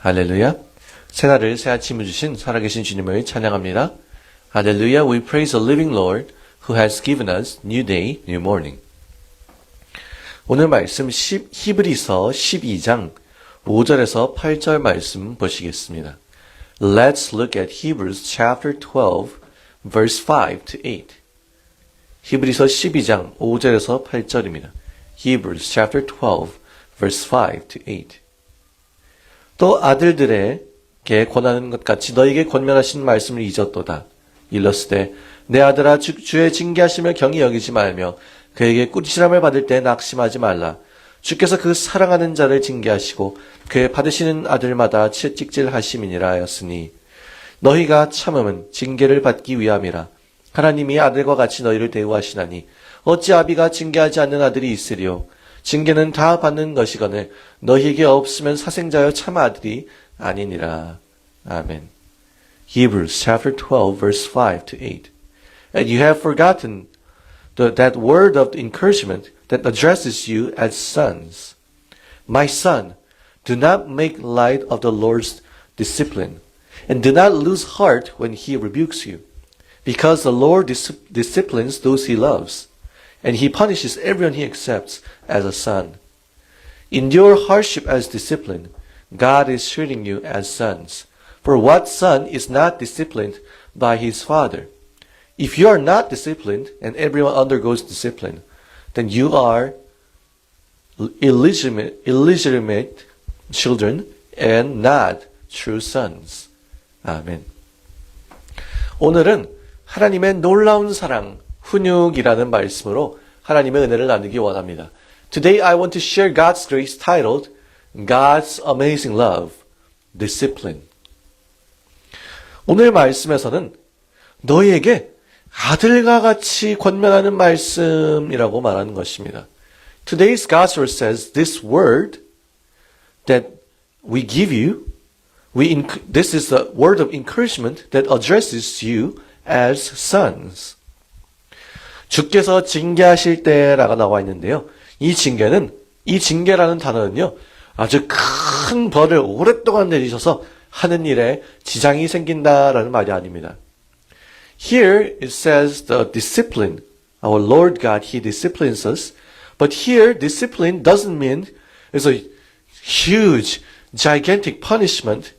할렐루야. 새날을 새 아침을 주신 살아계신 주님을 찬양합니다. 할렐루야. We praise the living Lord who has given us new day, new morning. 오늘 말씀 히브리서 12장 5절에서 8절 말씀 보시겠습니다. Let's look at Hebrews chapter 12 verse 5 to 8. 히브리서 12장 5절에서 8절입니다. Hebrews chapter 12 verse 5 to 8. 또 아들들에게 권하는 것 같이 너에게 권면하신 말씀을 잊었도다. 일렀으되 내 아들아 주의 징계하심을 경히 여기지 말며 그에게 꾸지람을 받을 때 낙심하지 말라. 주께서 그 사랑하는 자를 징계하시고 그의 받으시는 아들마다 채찍질하심이니라 하였으니 너희가 참음은 징계를 받기 위함이라. 하나님이 아들과 같이 너희를 대우하시나니 어찌 아비가 징계하지 않는 아들이 있으리요. 징계는 다 받는 것이거늘 너희에게 없으면 사생자여 참 아들이 아니니라. 아멘. Hebrews chapter 12 verse 5 to 8. And you have forgotten that word of encouragement that addresses you as sons. My son, do not make light of the Lord's discipline, and do not lose heart when he rebukes you, because the Lord disciplines those he loves, and he punishes everyone he accepts as a son. Endure hardship as discipline. God is treating you as sons. For what son is not disciplined by his father? If you are not disciplined, and everyone undergoes discipline, then you are illegitimate children and not true sons. 아멘. 오늘은 하나님의 놀라운 사랑, 훈육이라는 말씀으로 하나님의 은혜를 나누기 원합니다. Today I want to share God's grace titled God's Amazing Love, Discipline. 오늘 말씀에서는 너희에게 아들과 같이 권면하는 말씀이라고 말하는 것입니다. Today's gospel says this word that we give you, this is the word of encouragement that addresses you as sons. 주께서 징계하실 때라고 나와 있는데요. 이 징계라는 단어는요, 아주 큰 벌을 오랫동안 내리셔서 하는 일에 지장이 생긴다라는 말이 아닙니다. Here it says the discipline. Our Lord God, He disciplines us. But here, discipline doesn't mean it's a huge, gigantic punishment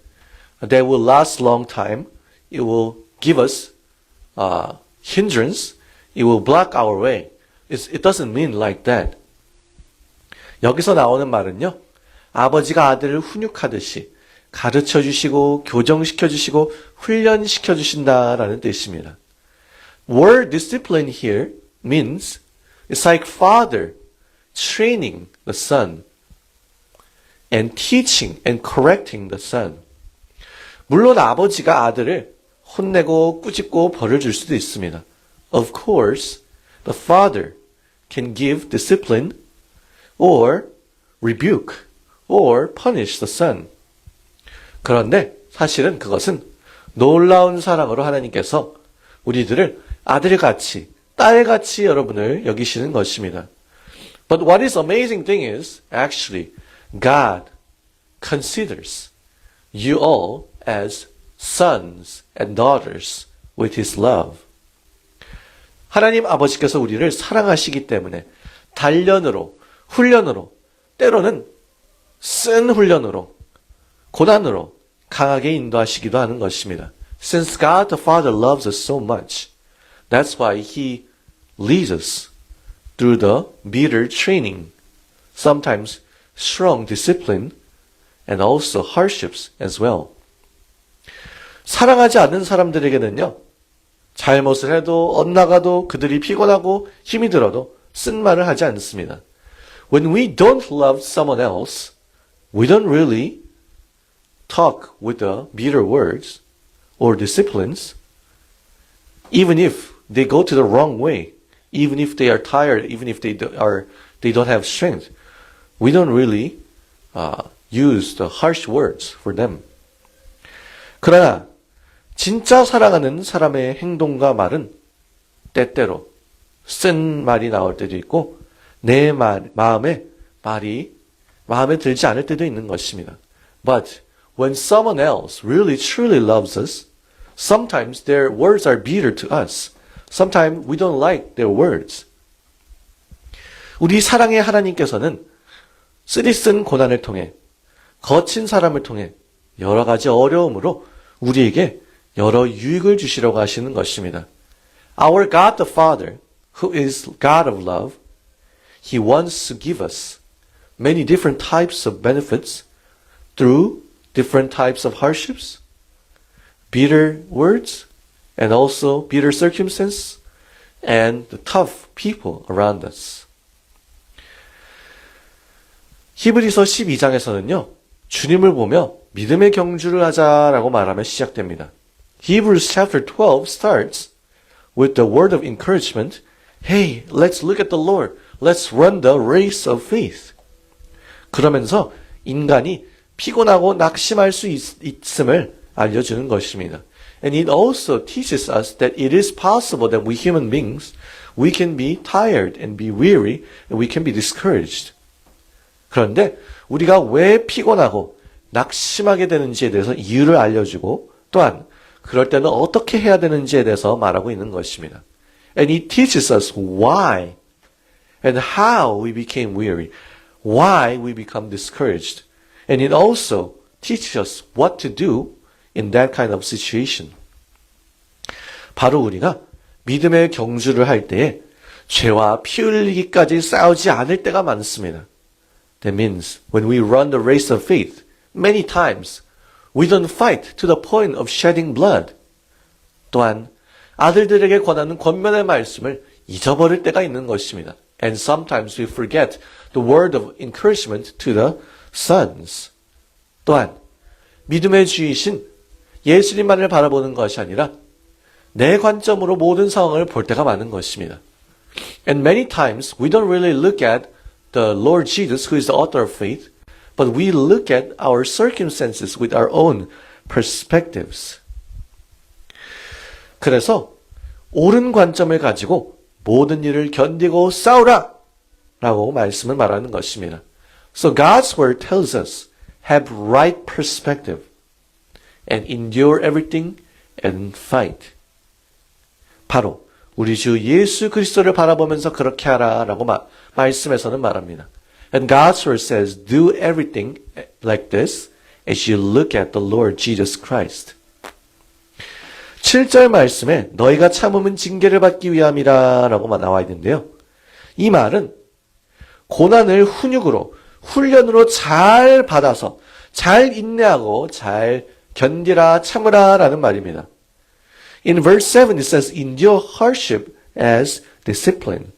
that will last a long time. It will give us hindrance. It will block our way. It doesn't mean like that. 여기서 나오는 말은요, 아버지가 아들을 훈육하듯이 가르쳐 주시고, 교정시켜 주시고, 훈련시켜 주신다라는 뜻입니다. Word discipline here means it's like father training the son and teaching and correcting the son. 물론 아버지가 아들을 혼내고 꾸짖고 벌을 줄 수도 있습니다. Of course, the father can give discipline or rebuke or punish the son. 그런데 사실은 그것은 놀라운 사랑으로 하나님께서 우리들을 아들같이, 딸같이 여러분을 여기시는 것입니다. But what is amazing thing is, actually, God considers you all as sons and daughters with His love. 하나님 아버지께서 우리를 사랑하시기 때문에 단련으로, 훈련으로, 때로는 쓴 훈련으로, 고난으로 강하게 인도하시기도 하는 것입니다. Since God the Father loves us so much, that's why He leads us through the bitter training, sometimes strong discipline, and also hardships as well. 사랑하지 않는 사람들에게는요, 잘못을 해도 엇나가도 그들이 피곤하고 힘이 들어도 쓴 말을 하지 않습니다. When we don't love someone else, we don't really talk with the bitter words or disciplines, even if they go to the wrong way, even if they are tired, even if they don't have strength. We don't really use the harsh words for them. 그러나 진짜 사랑하는 사람의 행동과 말은 때때로 쓴 말이 나올 때도 있고 마음에 들지 않을 때도 있는 것입니다. But when someone else really truly loves us, sometimes their words are bitter to us. Sometimes we don't like their words. 우리 사랑의 하나님께서는 쓰디쓴 고난을 통해 거친 사람을 통해 여러 가지 어려움으로 우리에게 여러 유익을 주시려고 하시는 것입니다. Our God the Father, who is God of love, He wants to give us many different types of benefits through different types of hardships, bitter words, and also bitter circumstances, and the tough people around us. 히브리서 12장에서는요, 주님을 보며 믿음의 경주를 하자라고 말하며 시작됩니다. Hebrews chapter 12 starts with the word of encouragement. Hey, let's look at the Lord. Let's run the race of faith. 그러면서 인간이 피곤하고 낙심할 수 있음을 알려주는 것입니다. And it also teaches us that it is possible that we human beings, we can be tired and be weary and we can be discouraged. 그런데 우리가 왜 피곤하고 낙심하게 되는지에 대해서 이유를 알려주고 또한 그럴 때는 어떻게 해야 되는지에 대해서 말하고 있는 것입니다. And it teaches us why and how we became weary, why we become discouraged. And it also teaches us what to do in that kind of situation. 바로 우리가 믿음의 경주를 할 때에 죄와 피 흘리기까지 싸우지 않을 때가 많습니다. That means when we run the race of faith, many times we don't fight to the point of shedding blood. 또한 아들들에게 권하는 권면의 말씀을 잊어버릴 때가 있는 것입니다. And sometimes we forget the word of encouragement to the sons. 또한 믿음의 주이신 예수님만을 바라보는 것이 아니라 내 관점으로 모든 상황을 볼 때가 많은 것입니다. And many times we don't really look at the Lord Jesus, who is the author of faith, but we look at our circumstances with our own perspectives. 그래서 옳은 관점을 가지고 모든 일을 견디고 싸우라! 라고 말씀을 말하는 것입니다. So God's word tells us, have right perspective and endure everything and fight. 바로 우리 주 예수 그리스도를 바라보면서 그렇게 하라라고 말씀에서는 말합니다. And God's word says, do everything like this as you look at the Lord Jesus Christ. 7절 말씀에 너희가 참음은 징계를 받기 위함이라 라고 나와 있는데요. 이 말은 고난을 훈육으로, 훈련으로 잘 받아서 잘 인내하고 잘 견디라 참으라 라는 말입니다. In verse 7 it says, endure hardship as discipline.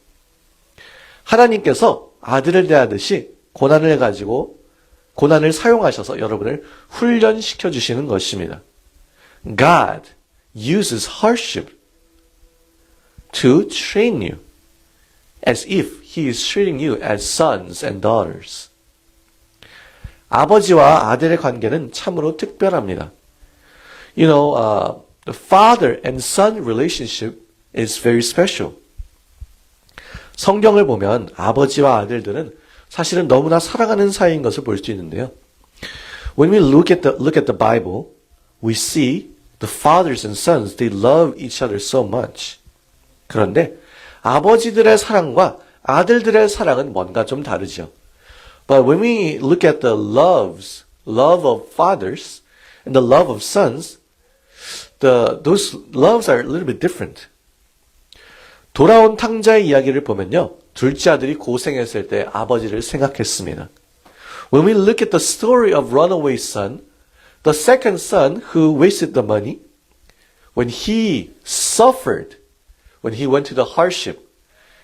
하나님께서 아들을 대하듯이 고난을 가지고 고난을 사용하셔서 여러분을 훈련시켜 주시는 것입니다. God uses hardship to train you as if He is treating you as sons and daughters. 아버지와 아들의 관계는 참으로 특별합니다. You know, the father and son relationship is very special. 성경을 보면 아버지와 아들들은 사실은 너무나 사랑하는 사이인 것을 볼 수 있는데요. When we look at the Bible, we see the fathers and sons, they love each other so much. 그런데 아버지들의 사랑과 아들들의 사랑은 뭔가 좀 다르죠. But when we look at the love of fathers and the love of sons, those loves are a little bit different. 돌아온 탕자의 이야기를 보면요. 둘째 아들이 고생했을 때 아버지를 생각했습니다. When we look at the story of runaway son, the second son who wasted the money, when he suffered, when he went to the hardship,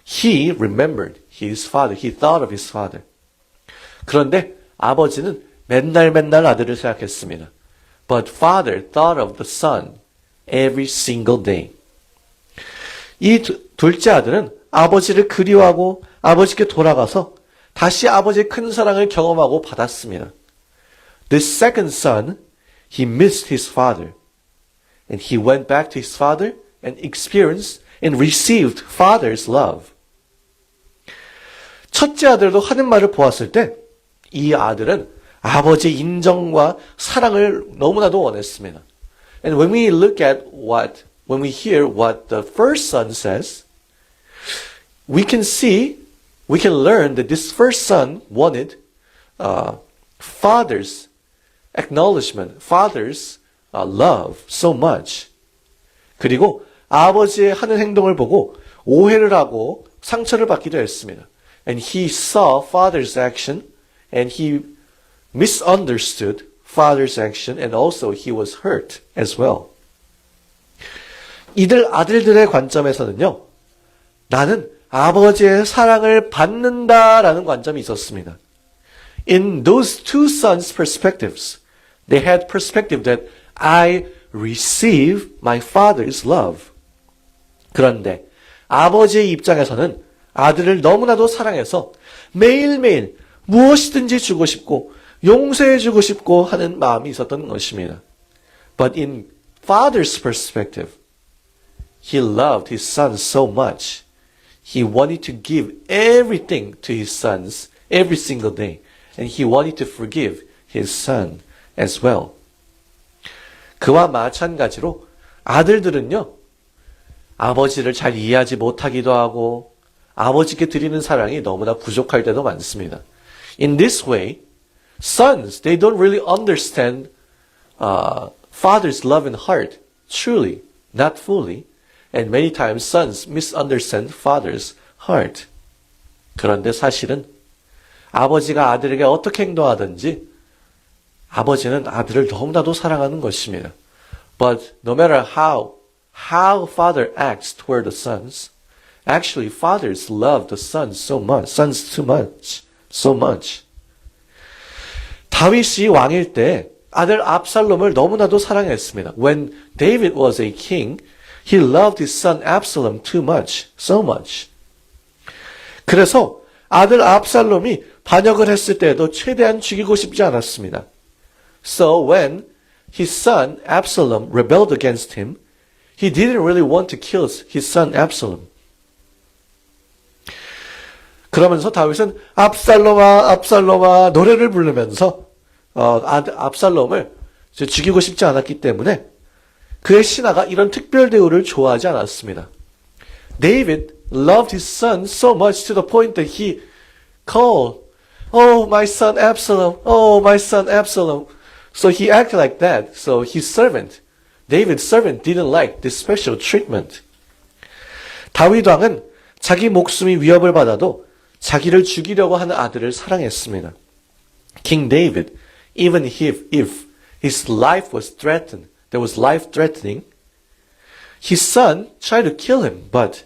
he remembered his father. He thought of his father. 그런데 아버지는 맨날 아들을 생각했습니다. But father thought of the son every single day. 이 둘째 아들은 아버지를 그리워하고 아버지께 돌아가서 다시 아버지의 큰 사랑을 경험하고 받았습니다. This second son, he missed his father. And he went back to his father and experienced and received father's love. 첫째 아들도 하는 말을 보았을 때 이 아들은 아버지의 인정과 사랑을 너무나도 원했습니다. And when we look at when we hear what the first son says, we can learn that this first son wanted father's acknowledgement, father's love so much. 그리고 아버지의 하는 행동을 보고 오해를 하고 상처를 받기도 했습니다. And he saw father's action and he misunderstood father's action and also he was hurt as well. 이들 아들들의 관점에서는요, 나는 아버지의 사랑을 받는다라는 관점이 있었습니다. In those two sons' perspectives, they had perspective that I receive my father's love. 그런데 아버지의 입장에서는 아들을 너무나도 사랑해서 매일매일 무엇이든지 주고 싶고 용서해 주고 싶고 하는 마음이 있었던 것입니다. But in father's perspective, he loved his sons so much. He wanted to give everything to his sons every single day. And he wanted to forgive his son as well. 그와 마찬가지로 아들들은요, 아버지를 잘 이해하지 못하기도 하고 아버지께 드리는 사랑이 너무나 부족할 때도 많습니다. In this way, sons, they don't really understand father's love and heart truly, not fully. And many times sons misunderstand father's heart. 그런데 사실은 아버지가 아들에게 어떻게 행동하든지 아버지는 아들을 너무나도 사랑하는 것입니다. But no matter how father acts toward the sons, actually fathers love the sons so much. 다윗이 왕일 때 아들 압살롬을 너무나도 사랑했습니다. When David was a king, he loved his son Absalom so much. 그래서 아들 압살롬이 반역을 했을 때에도 최대한 죽이고 싶지 않았습니다. So when his son Absalom rebelled against him, he didn't really want to kill his son Absalom. 그러면서 다윗은 압살롬아 노래를 부르면서 압살롬을 죽이고 싶지 않았기 때문에 그의 신하가 이런 특별 대우를 좋아하지 않았습니다. David loved his son so much to the point that he called, "Oh, my son Absalom! Oh, my son Absalom!" So he acted like that. So his servant, David's servant, didn't like this special treatment. 다윗 왕은 자기 목숨이 위협을 받아도 자기를 죽이려고 하는 아들을 사랑했습니다. King David, even if his life was threatened, there was life threatening, his son tried to kill him, but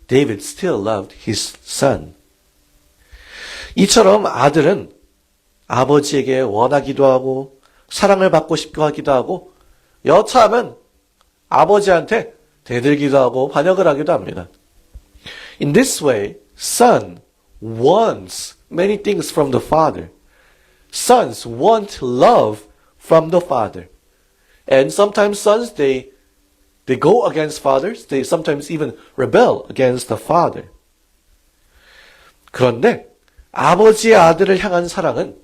David still loved his son. 이처럼 아들은 아버지에게 원하기도 하고 사랑을 받고 싶기도 하기도 하고 여차하면 아버지한테 대들기도 하고 반역을 하기도 합니다. In this way, son wants many things from the father. Sons want love from the father. And sometimes sons, they go against fathers. They sometimes even rebel against the father. 그런데 아버지의 아들을 향한 사랑은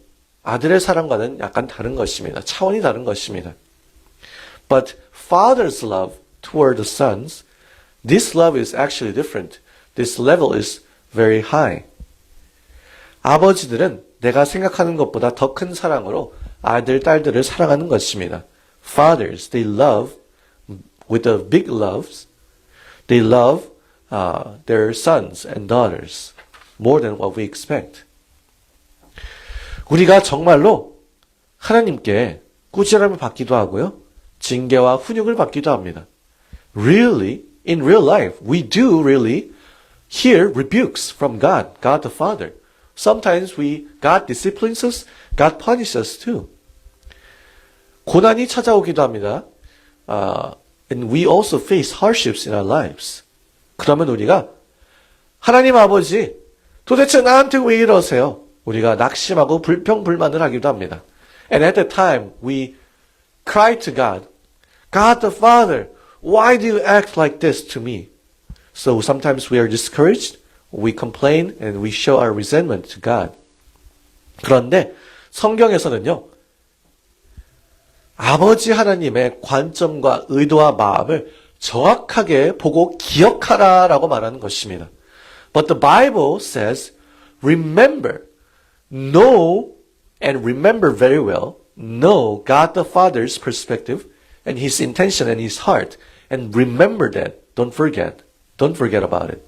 아들의 사랑과는 약간 다른 것입니다. 차원이 다른 것입니다. But father's love toward the sons, this love is actually different. This level is very high. 아버지들은 내가 생각하는 것보다 더 큰 사랑으로 아들, 딸들을 사랑하는 것입니다. Fathers, they love with the big loves. They love their sons and daughters more than what we expect. 우리가 정말로 하나님께 꾸지람을 받기도 하고요. 징계와 훈육을 받기도 합니다. Really, in real life, we do really hear rebukes from God the Father. Sometimes God disciplines us, God punishes us too. 고난이 찾아오기도 합니다. And we also face hardships in our lives. 그러면 우리가 하나님 아버지, 도대체 나한테 왜 이러세요? 우리가 낙심하고 불평불만을 하기도 합니다. And at that time, we cry to God, God the Father, why do you act like this to me? So sometimes we are discouraged, we complain, and we show our resentment to God. 그런데 성경에서는요, 아버지 하나님의 관점과 의도와 마음을 정확하게 보고 기억하라라고 말하는 것입니다. But the Bible says, remember, know and remember very well, know God the Father's perspective and His intention and His heart, and remember that. Don't forget. Don't forget about it.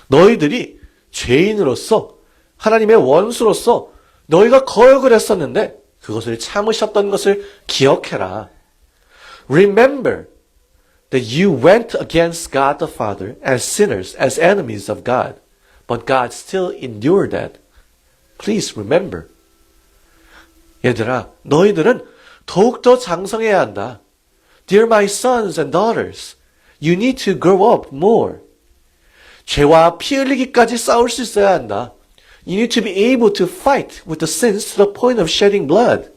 너희들이 죄인으로서 하나님의 원수로서 너희가 거역을 했었는데 그것을 참으셨던 것을 기억해라. Remember that you went against God the Father as sinners, as enemies of God, but God still endured that. Please remember. 얘들아, 너희들은 더욱더 장성해야 한다. Dear my sons and daughters, you need to grow up more. 죄와 피 흘리기까지 싸울 수 있어야 한다. You need to be able to fight with the sins to the point of shedding blood.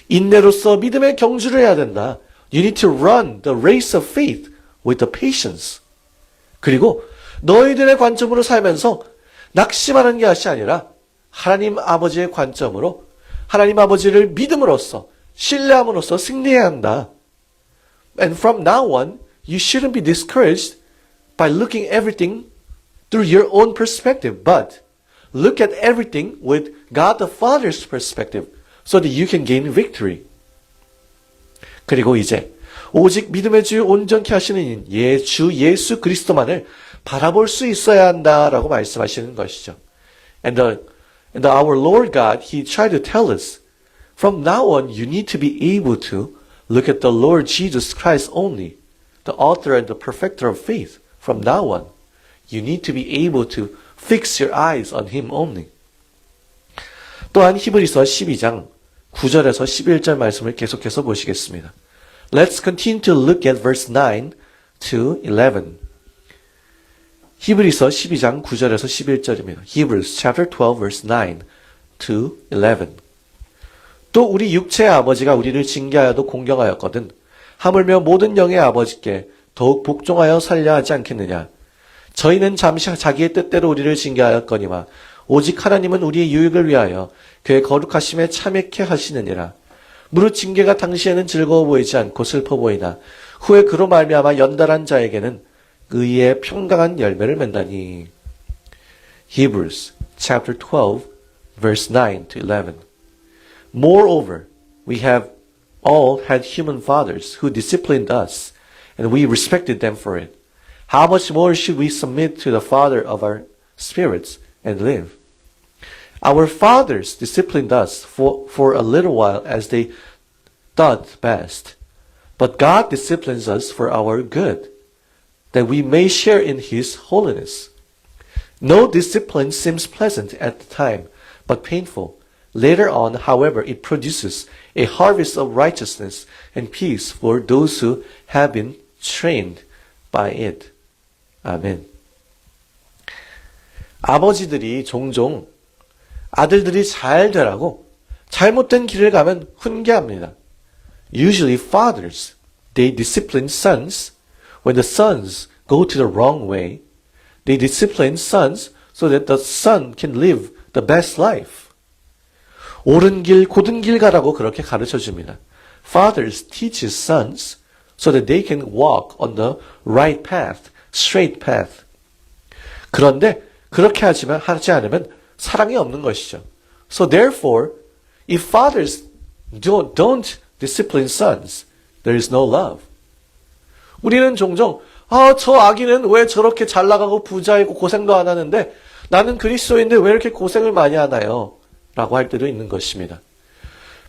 인내로서 믿음의 경주를 해야 된다. You need to run the race of faith with the patience. 그리고 너희들의 관점으로 살면서 낙심하는 것이 아니라 하나님 아버지의 관점으로 하나님 아버지를 믿음으로써 신뢰함으로써 승리해야 한다. And from now on, you shouldn't be discouraged by looking everything through your own perspective, but look at everything with God the Father's perspective so that you can gain victory. 그리고 이제 오직 믿음의 주 온전케 하시는 주 예수 그리스도만을 바라볼 수 있어야 한다라고 말씀하시는 것이죠. And our Lord God, He tried to tell us, from now on you need to be able to look at the Lord Jesus Christ only, the author and the perfecter of faith. From now on, you need to be able to fix your eyes on Him only. 또한 히브리서 12장 9절에서 11절 말씀을 계속해서 보시겠습니다. Let's continue to look at verse 9 to 11. 히브리서 12장 9절에서 11절입니다. Hebrews chapter 12 verse 9 to 11. 또 우리 육체의 아버지가 우리를 징계하여도 공경하였거든 하물며 모든 영의 아버지께 더욱 복종하여 살려 하지 않겠느냐. 저희는 잠시 자기의 뜻대로 우리를 징계하였거니와 오직 하나님은 우리의 유익을 위하여 그의 거룩하심에 참여케 하시느니라. 무릇 징계가 당시에는 즐거워 보이지 않고 슬퍼 보이나 후에 그로 말미암아 연달한 자에게는 의의 평강한 열매를 맺다니. Hebrews chapter 12 verse 9 to 11. Moreover, we have all had human fathers who disciplined us, and we respected them for it. How much more should we submit to the Father of our spirits and live? Our fathers disciplined us for a little while as they thought best. But God disciplines us for our good, that we may share in His holiness. No discipline seems pleasant at the time, but painful. Later on, however, it produces a harvest of righteousness and peace for those who have been trained by it. 아멘. 아버지들이 종종 아들들이 잘 되라고 잘못된 길을 가면 훈계합니다. Usually fathers, they discipline sons. When the sons go to the wrong way, they discipline sons so that the son can live the best life. 옳은 길, 곧은 길 가라고 그렇게 가르쳐 줍니다. Fathers teach his sons so that they can walk on the right path, straight path. 그런데 그렇게 하지 않으면 사랑이 없는 것이죠. So therefore, if fathers don't discipline sons, there is no love. 우리는 종종 저 아기는 왜 저렇게 잘 나가고 부자이고 고생도 안 하는데 나는 그리스도인데 왜 이렇게 고생을 많이 하나요? 라고 할 때도 있는 것입니다.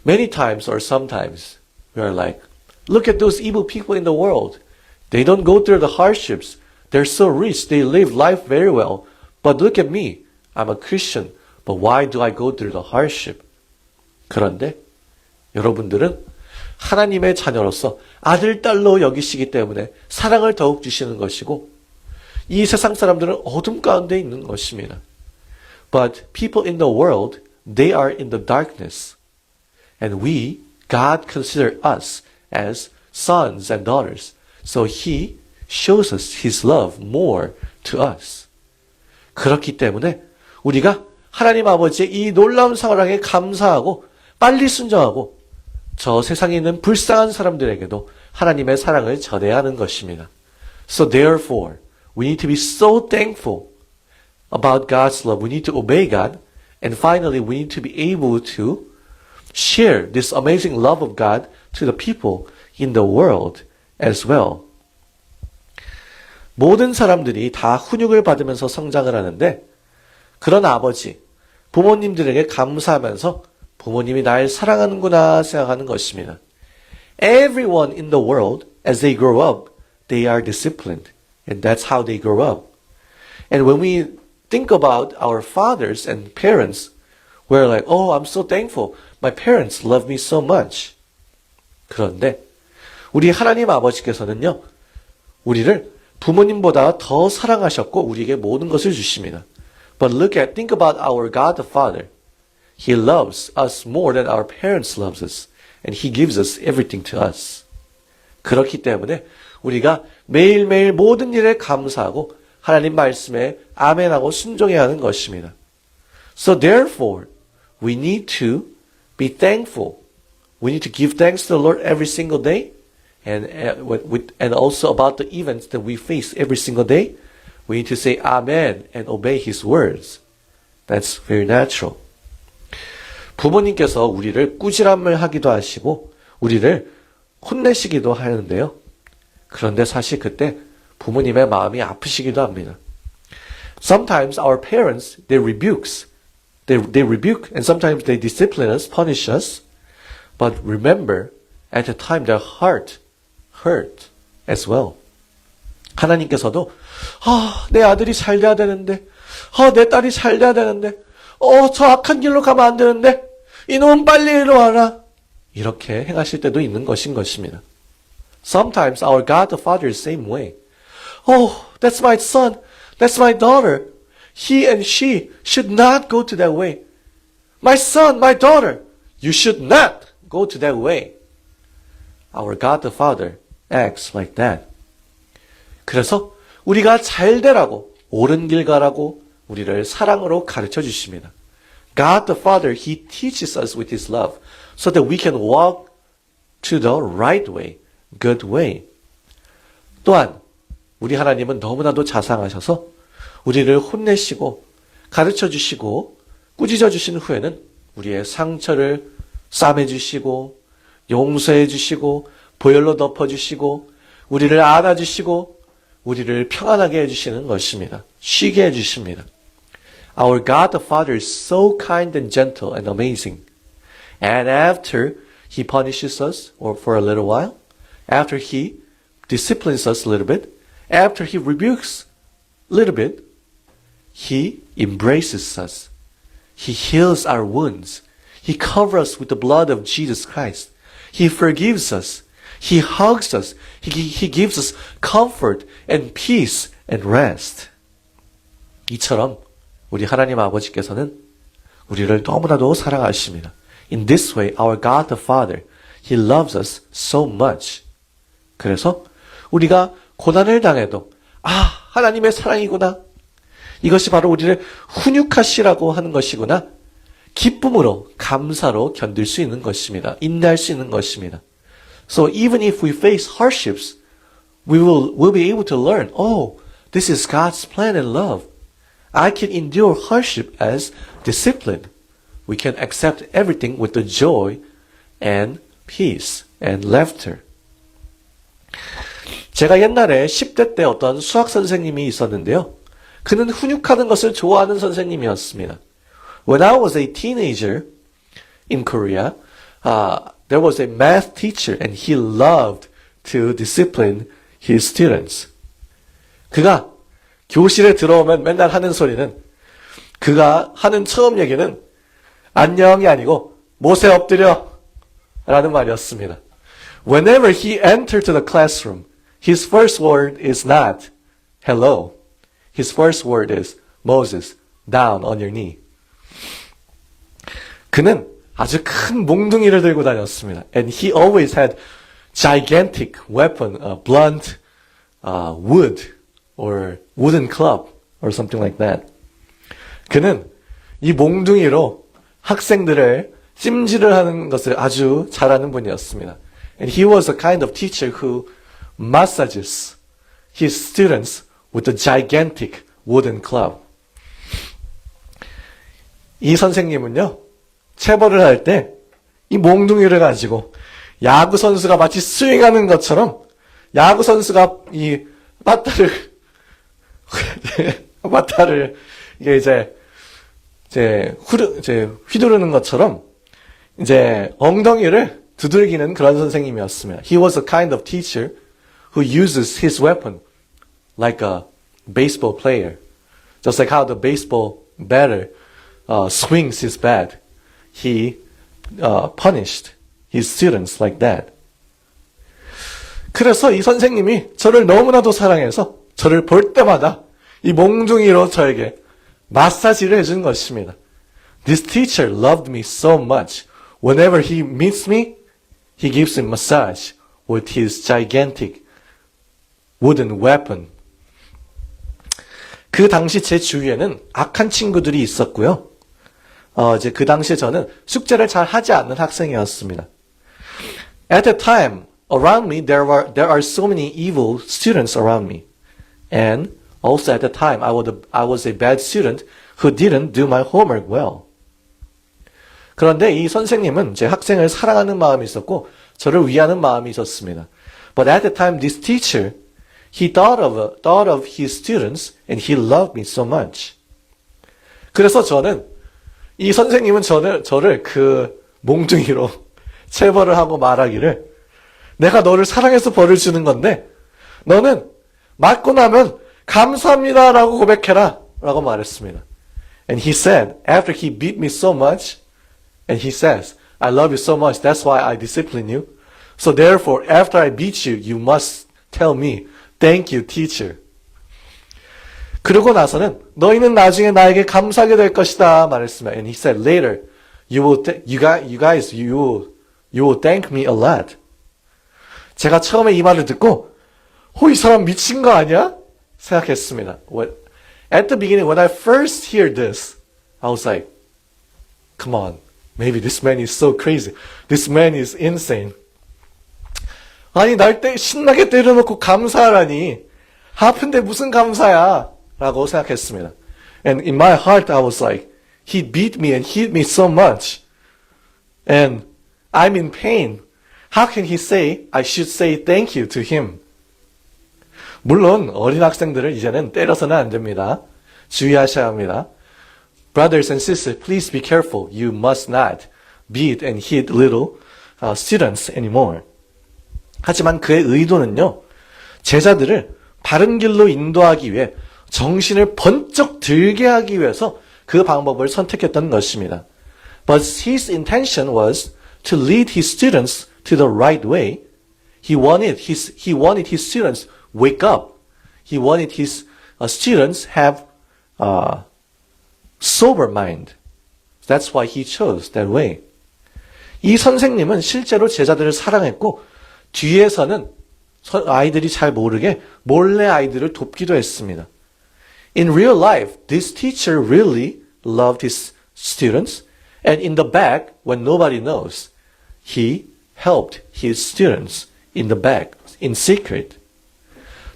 Many times or sometimes we are like, look at those evil people in the world. They don't go through the hardships. They're so rich. They live life very well. But look at me. I'm a Christian. But why do I go through the hardship? 그런데 여러분들은 하나님의 자녀로서 아들, 딸로 여기시기 때문에 사랑을 더욱 주시는 것이고 이 세상 사람들은 어둠 가운데 있는 것입니다. But people in the world, they are in the darkness. And we, God consider us as sons and daughters. So He shows us His love more to us. 그렇기 때문에 우리가 하나님 아버지의 이 놀라운 사랑에 감사하고 빨리 순종하고 저 세상에 있는 불쌍한 사람들에게도 하나님의 사랑을 전해야 하는 것입니다. So therefore, we need to be so thankful about God's love. We need to obey God. And finally, we need to be able to share this amazing love of God to the people in the world as well. 모든 사람들이 다 훈육을 받으면서 성장을 하는데 그런 아버지, 부모님들에게 감사하면서 부모님이 날 사랑하는구나 생각하는 것입니다. Everyone in the world, as they grow up, they are disciplined. And that's how they grow up. And when we think about our fathers and parents, we're like, oh, I'm so thankful. My parents love me so much. 그런데 우리 하나님 아버지께서는요, 우리를 부모님보다 더 사랑하셨고 우리에게 모든 것을 주십니다. But think about our God the Father. He loves us more than our parents loves us. And He gives us everything to us. 그렇기 때문에 우리가 매일매일 모든 일에 감사하고 하나님 말씀에 아멘하고 순종해야 하는 것입니다. So therefore, we need to be thankful. We need to give thanks to the Lord every single day. And also about the events that we face every single day. We need to say amen and obey His words. That's very natural. 부모님께서 우리를 꾸지람을 하기도 하시고 우리를 혼내시기도 하는데요. 그런데 사실 그때 부모님의 마음이 아프시기도 합니다. Sometimes our parents, they rebuke and sometimes they discipline us, punish us. But remember, at the time their heart hurt as well. 하나님께서도 내 아들이 잘 돼야 되는데 내 딸이 잘 돼야 되는데 저 악한 길로 가면 안 되는데 이놈은 빨리 이리 와라. 이렇게 행하실 때도 있는 것입니다. Sometimes our God the Father is the same way. That's my son. That's my daughter. He and she should not go to that way. My son, my daughter, you should not go to that way. Our God the Father acts like that. 그래서 우리가 잘 되라고 옳은 길 가라고 우리를 사랑으로 가르쳐 주십니다. God the Father, He teaches us with His love so that we can walk to the right way, good way. 또한 우리 하나님은 너무나도 자상하셔서 우리를 혼내시고 가르쳐 주시고 꾸짖어 주신 후에는 우리의 상처를 싸매 주시고 용서해 주시고 보혈로 덮어 주시고 우리를 안아 주시고 우리를 평안하게 해주시는 것입니다. 쉬게 해주십니다. Our God the Father is so kind and gentle and amazing. And after He punishes us for a little while, after He disciplines us a little bit, after He rebukes a little bit, He embraces us. He heals our wounds. He covers us with the blood of Jesus Christ. He forgives us. He hugs us. He gives us comfort and peace and rest. 이처럼 우리 하나님 아버지께서는 우리를 너무나도 사랑하십니다. In this way, our God the Father, He loves us so much. 그래서 우리가 고난을 당해도 하나님의 사랑이구나. 이것이 바로 우리를 훈육하시라고 하는 것이구나. 기쁨으로, 감사로 견딜 수 있는 것입니다. 인내할 수 있는 것입니다. So even if we face hardships, we'll be able to learn, this is God's plan and love. I can endure hardship as discipline. We can accept everything with the joy and peace and laughter. 제가 옛날에 10대 때 어떤 수학 선생님이 있었는데요. 그는 훈육하는 것을 좋아하는 선생님이었습니다. When I was a teenager in Korea, there was a math teacher and he loved to discipline his students. 그가 교실에 들어오면 맨날 하는 소리는 그가 하는 처음 얘기는 안녕이 아니고 못에 엎드려 라는 말이었습니다. Whenever he entered to the classroom, his first word is not hello. His first word is Moses, down on your knee. 그는 아주 큰 몽둥이를 들고 다녔습니다. And he always had gigantic weapon, blunt wood or wooden club or something like that. 그는 이 몽둥이로 학생들을 찜질을 하는 것을 아주 잘하는 분이었습니다. And he was a kind of teacher who massages his students with a gigantic wooden club. 이 선생님은요, 체벌을 할 때 이 몽둥이를 가지고 야구 선수가 마치 스윙하는 것처럼 야구 선수가 이 바타를 이게 휘두르는 것처럼 이제 엉덩이를 두들기는 그런 선생님이었습니다. He was a kind of teacher who uses his weapon like a baseball player. Just like how the baseball batter swings his bat. He punished his students like that. 그래서 이 선생님이 저를 너무나도 사랑해서 저를 볼 때마다 이 몽둥이로 저에게 마사지를 해준 것입니다. This teacher loved me so much. Whenever he meets me, he gives me massage with his gigantic wooden weapon. 그 당시 제 주위에는 악한 친구들이 있었고요. 이제 그 당시에 저는 숙제를 잘 하지 않는 학생이었습니다. At the time, around me, there are so many evil students around me. And also at the time, I was a bad student who didn't do my homework well. 그런데 이 선생님은 제 학생을 사랑하는 마음이 있었고, 저를 위하는 마음이 있었습니다. But at the time, this teacher, he thought of his students and he loved me so much. 그래서 저는 이 선생님은 저를 그 몽둥이로 체벌을 하고 말하기를 내가 너를 사랑해서 벌을 주는 건데 너는 맞고 나면 감사합니다라고 고백해라 라고 말했습니다. And he said, after he beat me so much, and he says, I love you so much, that's why I discipline you. So therefore, after I beat you, you must tell me, thank you, teacher. 그러고 나서는 너희는 나중에 나에게 감사하게 될 것이다 말했습니다. And he said later, you will thank me a lot. 제가 처음에 이 말을 듣고, 이 사람 미친 거 아니야? 생각했습니다. At the beginning, when I first hear this, I was like, come on, maybe this man is so crazy. This man is insane. 아니, 신나게 때려놓고 감사하라니. 아픈데 무슨 감사야? 라고 생각했습니다. And in my heart, I was like, he beat me and hit me so much. And I'm in pain. How can he say, I should say thank you to him? 물론 어린 학생들을 이제는 때려서는 안 됩니다. 주의하셔야 합니다. Brothers and sisters, please be careful. You must not beat and hit little students anymore. 하지만 그의 의도는요, 제자들을 바른 길로 인도하기 위해 정신을 번쩍 들게 하기 위해서 그 방법을 선택했던 것입니다. But his intention was to lead his students to the right way. He wanted his students wake up. He wanted his students have sober mind. That's why he chose that way. 이 선생님은 실제로 제자들을 사랑했고 뒤에서는 아이들이 잘 모르게 몰래 아이들을 돕기도 했습니다. In real life, this teacher really loved his students, and in the back, when nobody knows, he helped his students in the back, in secret.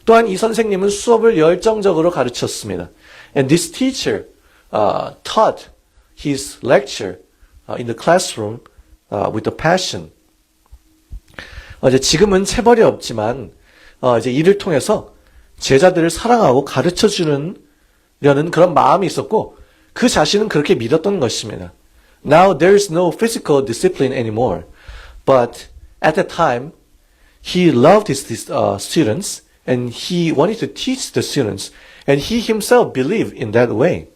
또한 이 선생님은 수업을 열정적으로 가르쳤습니다. And this teacher taught his lecture in the classroom with a passion. 이제 지금은 체벌이 없지만 이제 이를 통해서 제자들을 사랑하고 가르쳐주려는 그런 마음이 있었고 그 자신은 그렇게 믿었던 것입니다. Now there's no physical discipline anymore, but at the time he loved his students and he wanted to teach the students, and he himself believed in that way.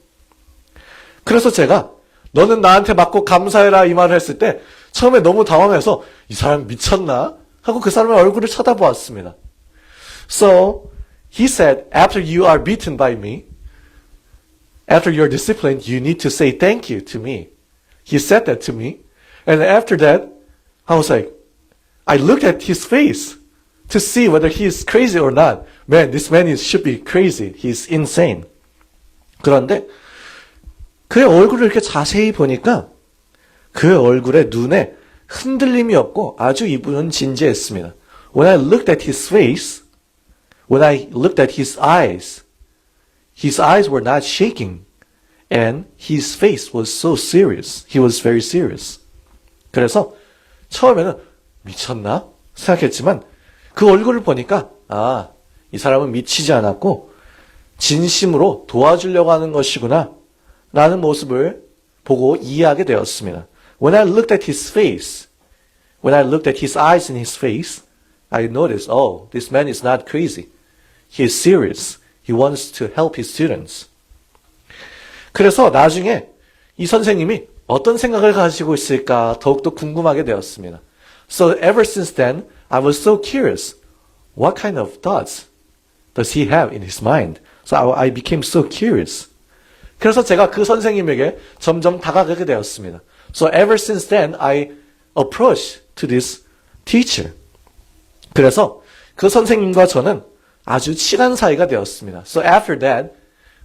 그래서 제가 너는 나한테 맞고 감사해라 이 말을 했을 때 처음에 너무 당황해서 이 사람 미쳤나? 하고 그 사람의 얼굴을 쳐다보았습니다. So he said, after you are beaten by me, after you're disciplined, you need to say thank you to me. He said that to me. And after that, I was like, I looked at his face to see whether he is crazy or not. Man, this man should be crazy. He's insane. 그런데 그의 얼굴을 이렇게 자세히 보니까 그의 얼굴에 눈에 흔들림이 없고 아주 이분은 진지했습니다. When I looked at his face, when I looked at his eyes were not shaking, and his face was so serious. He was very serious. 그래서 처음에는 미쳤나 생각했지만 그 얼굴을 보니까 이 사람은 미치지 않았고 진심으로 도와주려고 하는 것이구나 라는 모습을 보고 이해하게 되었습니다. When I looked at his face, when I looked at his eyes in his face, I noticed, this man is not crazy. He is serious. He wants to help his students. 그래서 나중에 이 선생님이 어떤 생각을 가지고 있을까 더욱더 궁금하게 되었습니다. So ever since then, I was so curious. What kind of thoughts does he have in his mind? So I became so curious. 그래서 제가 그 선생님에게 점점 다가가게 되었습니다. So ever since then, I approached to this teacher. 그래서 그 선생님과 저는 아주 친한 사이가 되었습니다. So after that,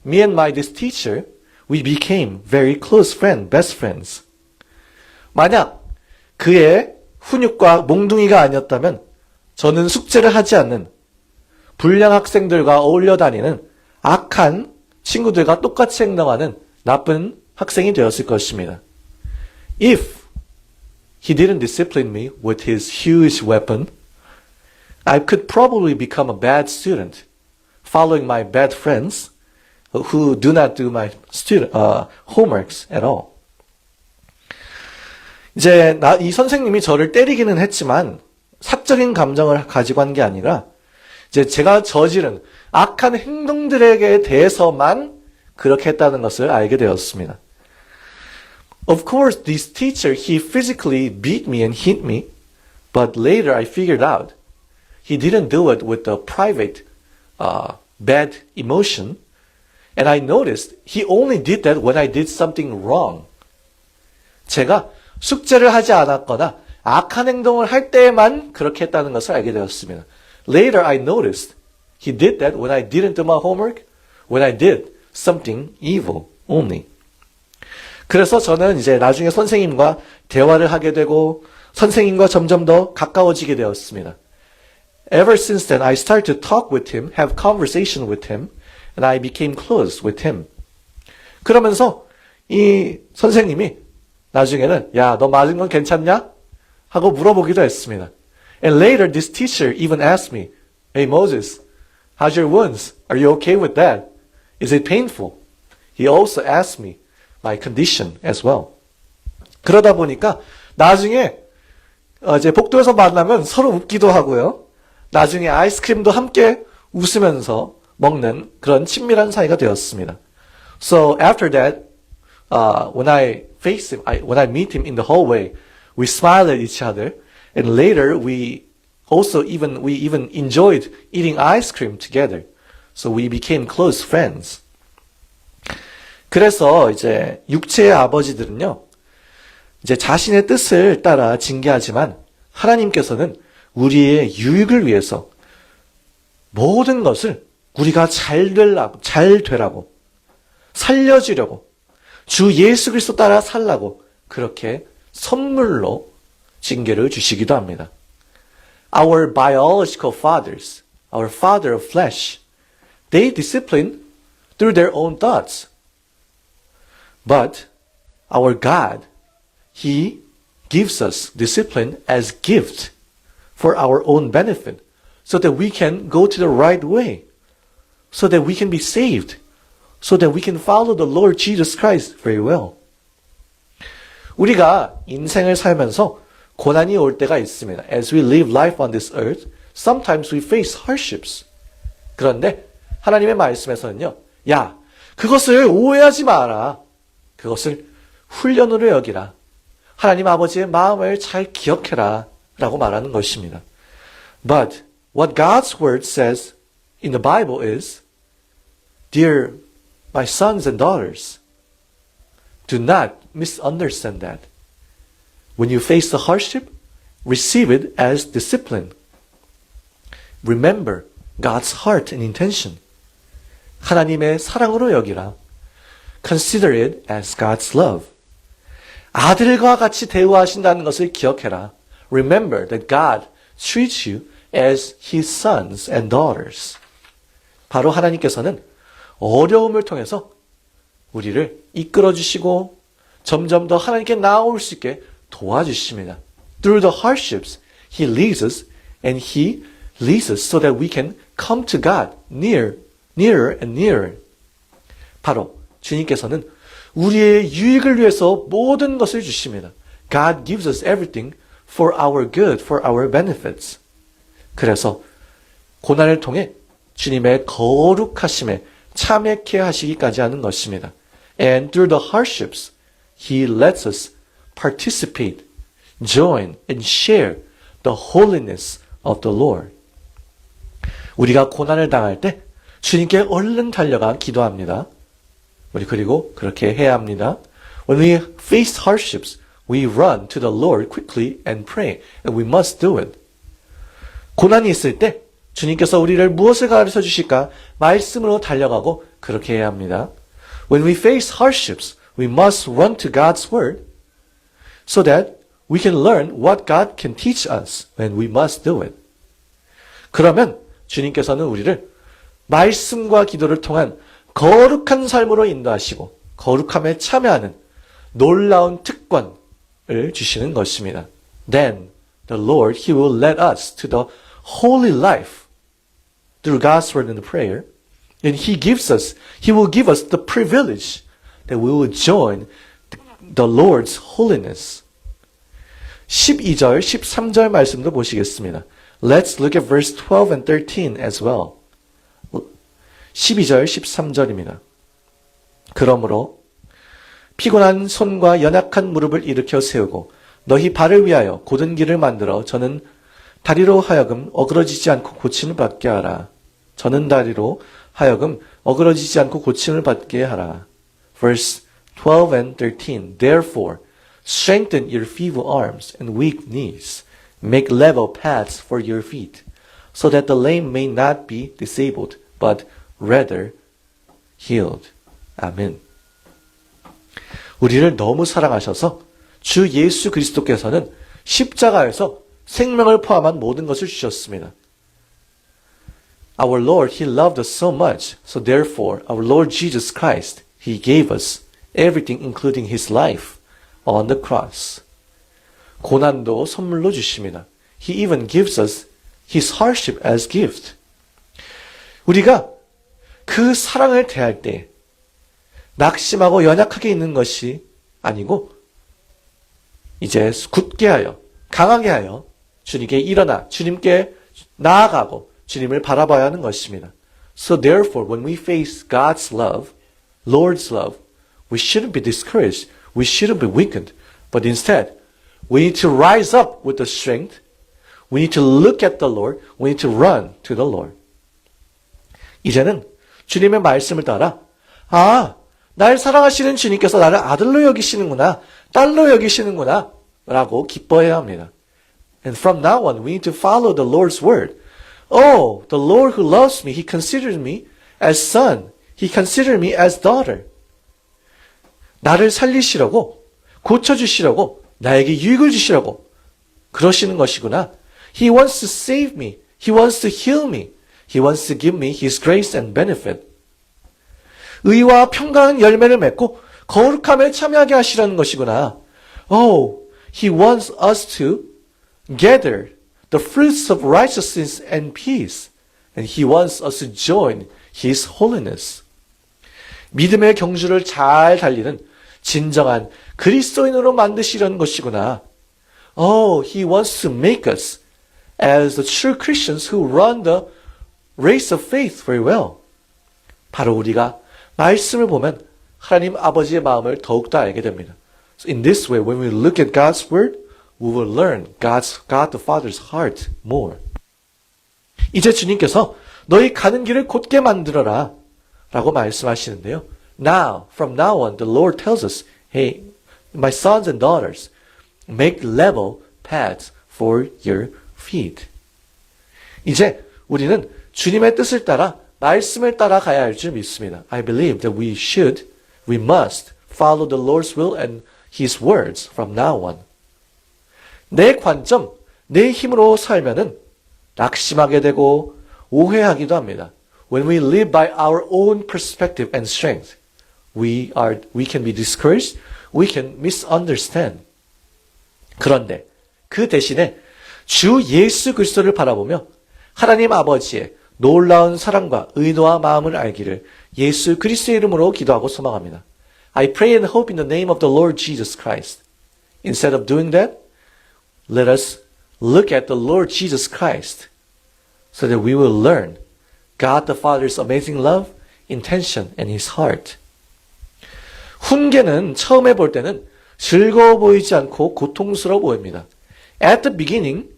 me and this teacher, we became very close friends, best friends. 만약 그의 훈육과 몽둥이가 아니었다면 저는 숙제를 하지 않는 불량 학생들과 어울려 다니는 악한 친구들과 똑같이 행동하는 나쁜 학생이 되었을 것입니다. If he didn't discipline me with his huge weapon, I could probably become a bad student, following my bad friends who do not do my homeworks at all. 이제 이 선생님이 저를 때리기는 했지만 사적인 감정을 가지고 한 게 아니라 이제 제가 저지른 악한 행동들에 대해서만 그렇게 했다는 것을 알게 되었습니다. Of course, this teacher, he physically beat me and hit me, but later I figured out he didn't do it with a private bad emotion, and I noticed he only did that when I did something wrong. 제가 숙제를 하지 않았거나 악한 행동을 할 때에만 그렇게 했다는 것을 알게 되었습니다. Later I noticed he did that when I didn't do my homework, when I did something evil only. 그래서 저는 이제 나중에 선생님과 대화를 하게 되고 선생님과 점점 더 가까워지게 되었습니다. Ever since then, I started to talk with him, have conversation with him, and I became close with him. 그러면서 이 선생님이 나중에는 야, 너 맞은 건 괜찮냐? 하고 물어보기도 했습니다. And later, this teacher even asked me, Hey Moses, how's your wounds? Are you okay with that? Is it painful? He also asked me my condition as well. 그러다 보니까 나중에 이제 복도에서 만나면 서로 웃기도 하고요. 나중에 아이스크림도 함께 웃으면서 먹는 그런 친밀한 사이가 되었습니다. So after that, when I face him, when I meet him in the hallway, we smile at each other, and later we even enjoyed eating ice cream together. So we became close friends. 그래서 이제 육체의 아버지들은요, 이제 자신의 뜻을 따라 징계하지만 하나님께서는 우리의 유익을 위해서 모든 것을 우리가 잘 되라고 살려주려고 주 예수 그리스도 따라 살라고 그렇게 선물로 징계를 주시기도 합니다. Our biological fathers, our father of flesh, they discipline through their own thoughts. But our God, He gives us discipline as gift for our own benefit, so that we can go to the right way, so that we can be saved, so that we can follow the Lord Jesus Christ very well. 우리가 인생을 살면서 고난이 올 때가 있습니다. As we live life on this earth, sometimes we face hardships. 그런데 하나님의 말씀에서는요, 야, 그것을 오해하지 마라. 그것을 훈련으로 여기라. 하나님 아버지의 마음을 잘 기억해라. 라고 말하는 것입니다. But what God's word says in the Bible is, Dear my sons and daughters, do not misunderstand that. When you face the hardship, receive it as discipline. Remember God's heart and intention. 하나님의 사랑으로 여기라. Consider it as God's love. 아들과 같이 대우하신다는 것을 기억해라. Remember that God treats you as His sons and daughters. 바로 하나님께서는 어려움을 통해서 우리를 이끌어 주시고 점점 더 하나님께 나아올 수 있게 도와주십니다. Through the hardships, He leads us and He leads us so that we can come to God nearer and nearer. 바로 주님께서는 우리의 유익을 위해서 모든 것을 주십니다. God gives us everything for our good, for our benefits. 그래서 고난을 통해 주님의 거룩하심에 참여케 하시기까지 하는 것입니다. And through the hardships, He lets us participate, join, and share the holiness of the Lord. 우리가 고난을 당할 때 주님께 얼른 달려가 기도합니다. 우리 그리고 그렇게 해야 합니다. When we face hardships, we run to the Lord quickly and pray, and we must do it. 고난이 있을 때 주님께서 우리를 무엇을 가르쳐 주실까? 말씀으로 달려가고 그렇게 해야 합니다. When we face hardships, we must run to God's word so that we can learn what God can teach us and we must do it. 그러면 주님께서는 우리를 말씀과 기도를 통한 거룩한 삶으로 인도하시고 거룩함에 참여하는 놀라운 특권을 주시는 것입니다. Then the Lord, He will lead us to the holy life through God's word and prayer. And He will give us the privilege that we will join the Lord's holiness. 12절, 13절 말씀도 보시겠습니다. Let's look at verse 12 and 13 as well. 12절, 13절입니다. 그러므로 피곤한 손과 연약한 무릎을 일으켜 세우고 너희 발을 위하여 곧은 길을 만들어 저는 다리로 하여금 어그러지지 않고 고침을 받게 하라. 저는 다리로 하여금 어그러지지 않고 고침을 받게 하라. Verse 12 and 13. Therefore, strengthen your feeble arms and weak knees. Make level paths for your feet, so that the lame may not be disabled, but rather healed. 아멘. 우리를 너무 사랑하셔서 주 예수 그리스도께서는 십자가에서 생명을 포함한 모든 것을 주셨습니다. Our Lord, He loved us so much, so therefore our Lord Jesus Christ, He gave us everything including His life on the cross. 고난도 선물로 주십니다. He even gives us His hardship as gift. 우리가 그 사랑을 대할 때 낙심하고 연약하게 있는 것이 아니고 이제 굳게 하여 강하게 하여 주님께 일어나 주님께 나아가고 주님을 바라봐야 하는 것입니다. So therefore when we face God's love, Lord's love, we shouldn't be discouraged, we shouldn't be weakened, but instead we need to rise up with the strength, we need to look at the Lord, we need to run to the Lord. 이제는 주님의 말씀을 따라 날 사랑하시는 주님께서 나를 아들로 여기시는구나, 딸로 여기시는구나 라고 기뻐해야 합니다. And from now on, we need to follow the Lord's word. Oh, the Lord who loves me, He considers me as son. He considers me as daughter. 나를 살리시려고, 고쳐주시려고, 나에게 유익을 주시려고 그러시는 것이구나. He wants to save me. He wants to heal me. He wants to give me His grace and benefit. 의와 평강한 열매를 맺고 거룩함에 참여하게 하시려는 것이구나. Oh, He wants us to gather the fruits of righteousness and peace. And He wants us to join His holiness. 믿음의 경주를 잘 달리는 진정한 그리스도인으로 만드시려는 것이구나. Oh, He wants to make us as the true Christians who run the race of faith very well. 바로 우리가 말씀을 보면 하나님 아버지의 마음을 더욱더 알게 됩니다. So in this way, when we look at God's word, we will learn God the Father's heart more. 이제 주님께서 너희 가는 길을 곧게 만들어라 라고 말씀하시는데요. Now, from now on, the Lord tells us, hey, my sons and daughters, make level paths for your feet. 이제 우리는 주님의 뜻을 따라 말씀을 따라 가야 할 줄 믿습니다. I believe that we should We must follow the Lord's will and His words from now on. 내 관점, 내 힘으로 살면은 낙심하게 되고 오해하기도 합니다. When we live by our own perspective and strength, we can be discouraged, we can misunderstand. 그런데 그 대신에 주 예수 그리스도를 바라보며 하나님 아버지의 놀라운 사랑과 의도와 마음을 알기를 예수 그리스도의 이름으로 기도하고 소망합니다. I pray and hope in the name of the Lord Jesus Christ. Instead of doing that, let us look at the Lord Jesus Christ so that we will learn God the Father's amazing love, intention, and His heart. 훈계는 처음에 볼 때는 즐거워 보이지 않고 고통스러워 보입니다. At the beginning,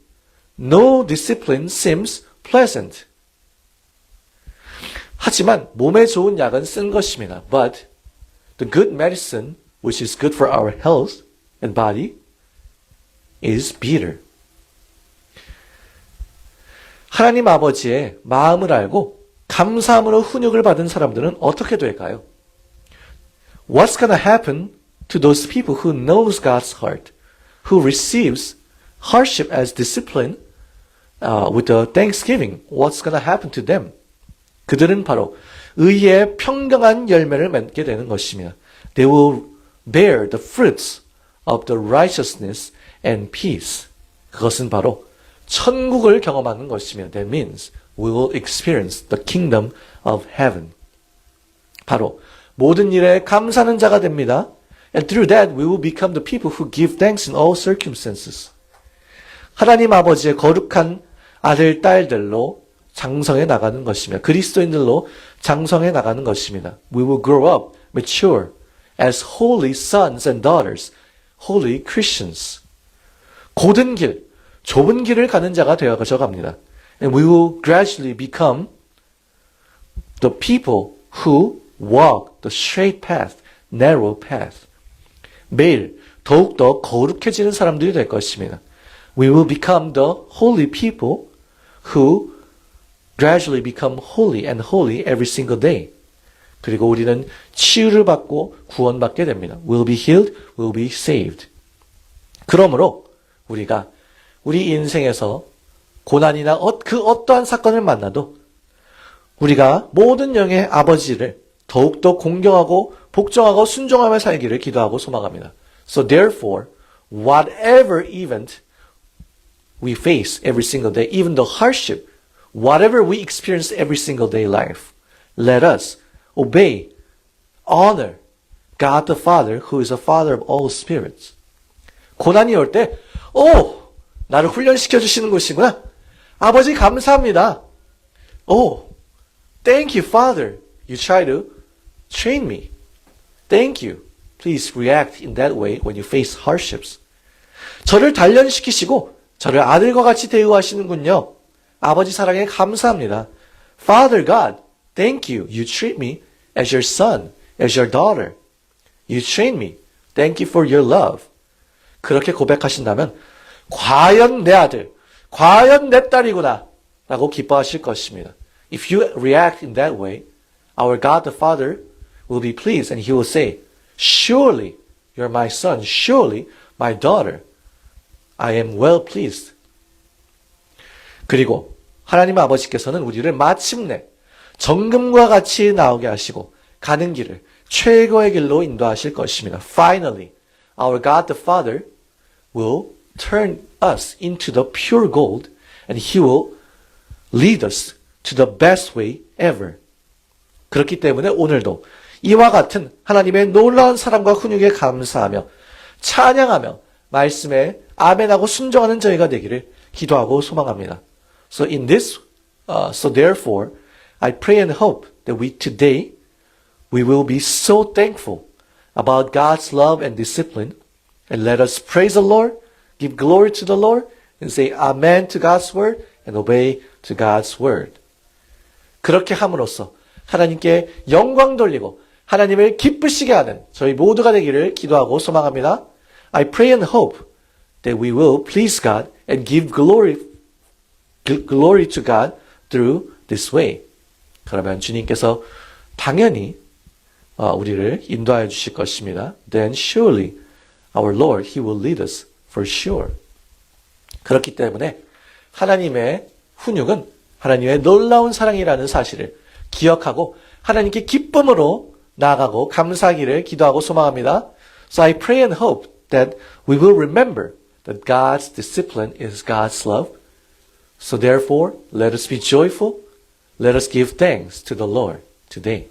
no discipline seems pleasant. 하지만 몸에 좋은 약은 쓴 것입니다. But the good medicine, which is good for our health and body, is bitter. 하나님 아버지의 마음을 알고 감사함으로 훈육을 받은 사람들은 어떻게 될까요? What's going to happen to those people who knows God's heart, who receives hardship as discipline with the thanksgiving? What's going to happen to them? 그들은 바로 의의 평강한 열매를 맺게 되는 것입니다. They will bear the fruits of the righteousness and peace. 그것은 바로 천국을 경험하는 것이며 that means we will experience the kingdom of heaven. 바로 모든 일에 감사하는 자가 됩니다. And through that we will become the people who give thanks in all circumstances. 하나님 아버지의 거룩한 아들, 딸들로 장성해 나가는 것이며 그리스도인들로 장성해 나가는 것입니다. We will grow up, mature as holy sons and daughters, holy Christians. 곧은 길, 좁은 길을 가는 자가 되어져 갑니다. And we will gradually become the people who walk the straight path, narrow path. 매일 더욱더 거룩해지는 사람들이 될 것입니다. We will become the holy people who gradually become holy and holy every single day. 그리고 우리는 치유를 받고 구원받게 됩니다. We'll be healed, we'll be saved. 그러므로 우리가 우리 인생에서 고난이나 그 어떠한 사건을 만나도 우리가 모든 영의 아버지를 더욱더 공경하고 복종하고 순종하며 살기를 기도하고 소망합니다. So therefore, whatever event we face every single day, even the hardship, whatever we experience every single day life, let us obey, honor God the Father, who is the Father of all spirits. 고난이 올 때, 나를 훈련시켜 주시는 곳이구나. 아버지 감사합니다. Thank you, Father. You try to train me. Thank you. Please react in that way when you face hardships. 저를 단련시키시고 저를 아들과 같이 대우하시는군요. 아버지 사랑에 감사합니다. Father God, thank you. You treat me as your son, as your daughter. You train me. Thank you for your love. 그렇게 고백하신다면 과연 내 아들, 과연 내 딸이구나 라고 기뻐하실 것입니다. If you react in that way, our God the Father will be pleased and He will say, surely you're my son, surely my daughter. I am well pleased. 그리고 하나님 아버지께서는 우리를 마침내 정금과 같이 나오게 하시고 가는 길을 최고의 길로 인도하실 것입니다. Finally, our God the Father will turn us into the pure gold and He will lead us to the best way ever. 그렇기 때문에 오늘도 이와 같은 하나님의 놀라운 사랑과 훈육에 감사하며 찬양하며 말씀에 아멘하고 순종하는 저희가 되기를 기도하고 소망합니다. So therefore, I pray and hope that today we will be so thankful about God's love and discipline, and let us praise the Lord, give glory to the Lord, and say amen to God's word, and obey to God's word. 그렇게 함으로써 하나님께 영광 돌리고 하나님을 기쁘시게 하는 저희 모두가 되기를 기도하고 소망합니다. I pray and hope that we will please God and give glory to God through this way. 그러면 주님께서 당연히 우리를 인도하여 주실 것입니다. Then surely our Lord, He will lead us for sure. 그렇기 때문에 하나님의 훈육은 하나님의 놀라운 사랑이라는 사실을 기억하고 하나님께 기쁨으로 나아가고 감사하기를 기도하고 소망합니다. So I pray and hope that we will remember that God's discipline is God's love. So therefore, let us be joyful. Let us give thanks to the Lord today.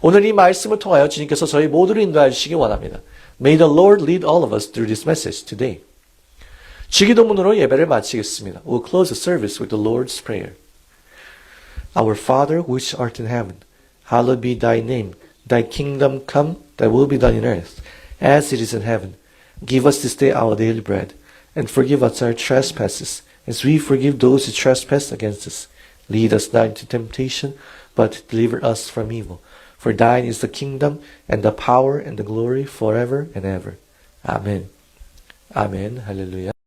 오늘 이 말씀을 통하여 주님께서 저희 모두를 인도하여 주시기 원합니다. May the Lord lead all of us through this message today. 주기도문으로 예배를 마치겠습니다. We'll close the service with the Lord's Prayer. Our Father, which art in heaven, hallowed be thy name. Thy kingdom come, thy will be done in earth, as it is in heaven. Give us this day our daily bread, and forgive us our trespasses, as we forgive those who trespass against us. Lead us not into temptation, but deliver us from evil. For thine is the kingdom, and the power, and the glory, forever and ever. Amen. Amen. Hallelujah.